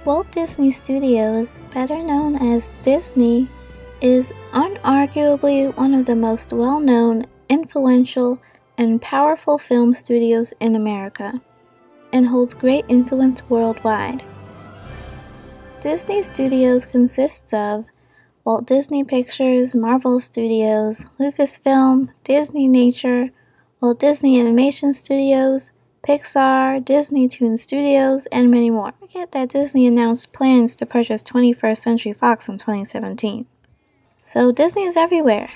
Walt Disney Studios, better known as Disney, is unarguably one of the most well-known, influential, and powerful film studios in America, and holds great influence worldwide. Disney Studios consists of Walt Disney Pictures, Marvel Studios, Lucasfilm, Disney Nature, Walt Disney Animation Studios, Pixar, Disney Toon Studios, and many more. Forget that Disney announced plans to purchase 21st Century Fox in 2017. So Disney is everywhere,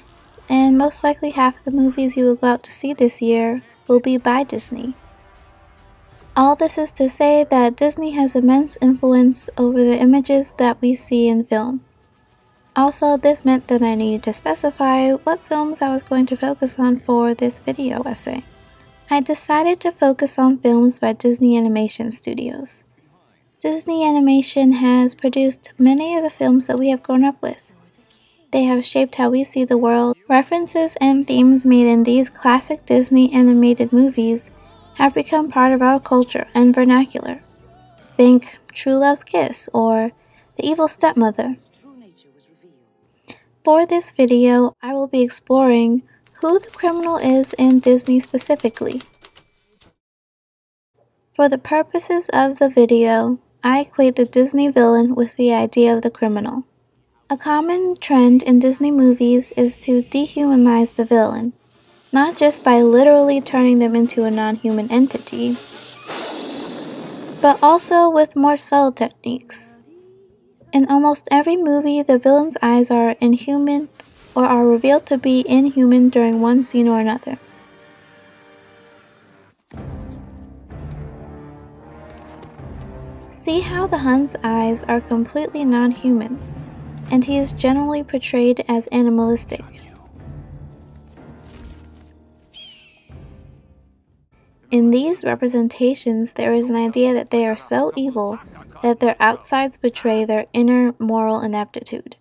and most likely half the movies you will go out to see this year will be by Disney. All this is to say that Disney has immense influence over the images that we see in film. Also, this meant that I needed to specify what films I was going to focus on for this video essay. I decided to focus on films by Disney Animation Studios. Disney Animation has produced many of the films that we have grown up with. They have shaped how we see the world. References and themes made in these classic Disney animated movies have become part of our culture and vernacular. Think True Love's Kiss or The Evil Stepmother. For this video, I will be exploring who the criminal is in Disney specifically. For the purposes of the video, I equate the Disney villain with the idea of the criminal. A common trend in Disney movies is to dehumanize the villain, not just by literally turning them into a non-human entity, but also with more subtle techniques. In almost every movie, the villain's eyes are inhuman or are revealed to be inhuman during one scene or another. See how the Hun's eyes are completely non-human, and he is generally portrayed as animalistic. In these representations, there is an idea that they are so evil that their outsides betray their inner moral ineptitude.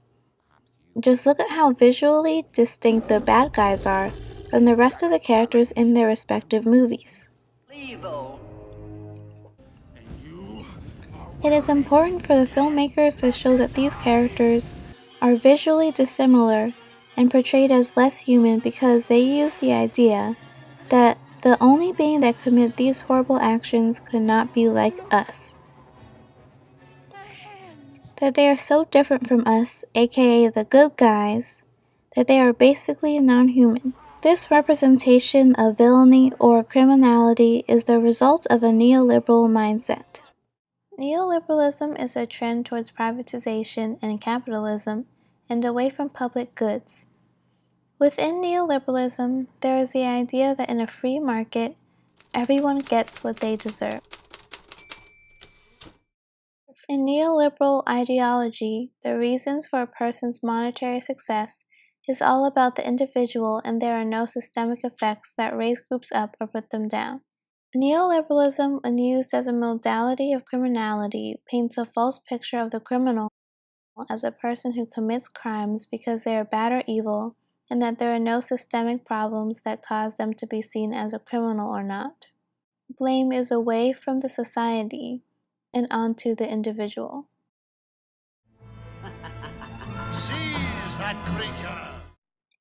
Just look at how visually distinct the bad guys are from the rest of the characters in their respective movies. It is important for the filmmakers to show that these characters are visually dissimilar and portrayed as less human because they use the idea that the only being that commit these horrible actions could not be like us. That they are so different from us, aka the good guys, that they are basically non-human. This representation of villainy or criminality is the result of a neoliberal mindset. Neoliberalism is a trend towards privatization and capitalism and away from public goods. Within neoliberalism, there is the idea that in a free market, everyone gets what they deserve. In neoliberal ideology, the reasons for a person's monetary success is all about the individual, and there are no systemic effects that raise groups up or put them down. Neoliberalism, when used as a modality of criminality, paints a false picture of the criminal as a person who commits crimes because they are bad or evil, and that there are no systemic problems that cause them to be seen as a criminal or not. Blame is away from the society and onto the individual. Seize that creature!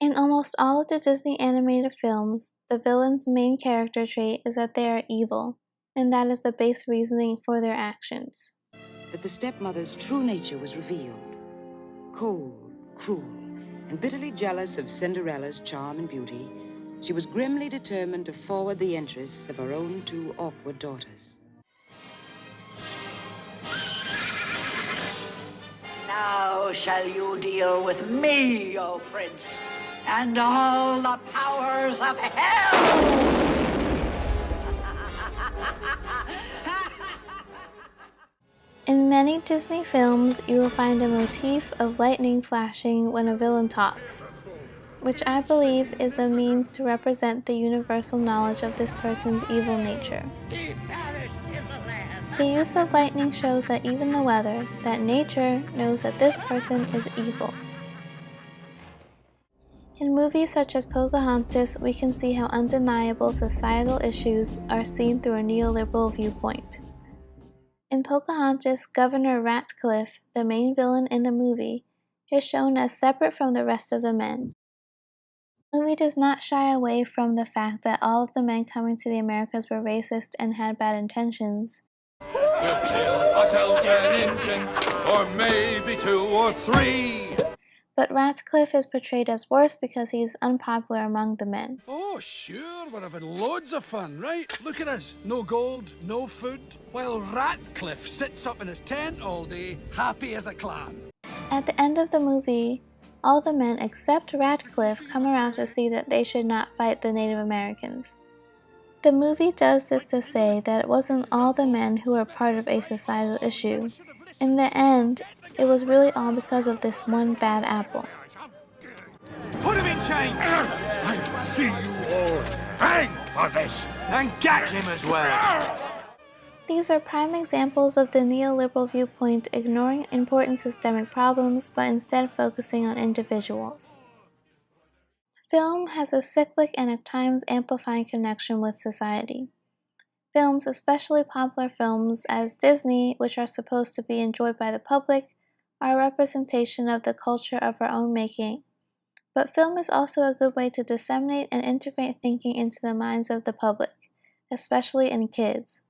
In almost all of the Disney animated films, the villain's main character trait is that they are evil, and that is the base reasoning for their actions. But the stepmother's true nature was revealed. Cold, cruel, and bitterly jealous of Cinderella's charm and beauty, she was grimly determined to forward the interests of her own two awkward daughters. Now shall you deal with me, O Prince, and all the powers of hell! In many Disney films, you will find a motif of lightning flashing when a villain talks, which I believe is a means to represent the universal knowledge of this person's evil nature. The use of lightning shows that even the weather, that nature, knows that this person is evil. In movies such as Pocahontas, we can see how undeniable societal issues are seen through a neoliberal viewpoint. In Pocahontas, Governor Ratcliffe, the main villain in the movie, is shown as separate from the rest of the men. The movie does not shy away from the fact that all of the men coming to the Americas were racist and had bad intentions. We'll kill ourselves an engine, or maybe 2 or 3. But Ratcliffe is portrayed as worse because he is unpopular among the men. Oh, sure, we're having loads of fun, right? Look at us. No gold, no food, while Ratcliffe sits up in his tent all day, happy as a clam. At the end of the movie, all the men except Ratcliffe come around to see that they should not fight the Native Americans. The movie does this to say that it wasn't all the men who were part of a societal issue. In the end, it was really all because of this one bad apple. Put him in chains! I'll see you all hang for this. And gag him as well! These are prime examples of the neoliberal viewpoint ignoring important systemic problems but instead focusing on individuals. Film has a cyclic and at times amplifying connection with society. Films, especially popular films as Disney, which are supposed to be enjoyed by the public, are a representation of the culture of our own making. But film is also a good way to disseminate and integrate thinking into the minds of the public, especially in kids.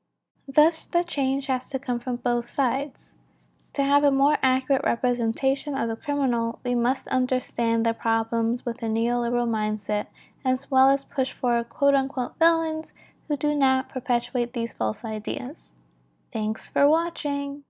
Thus, the change has to come from both sides. To have a more accurate representation of the criminal, we must understand the problems with a neoliberal mindset, as well as push for quote-unquote villains who do not perpetuate these false ideas. Thanks for watching!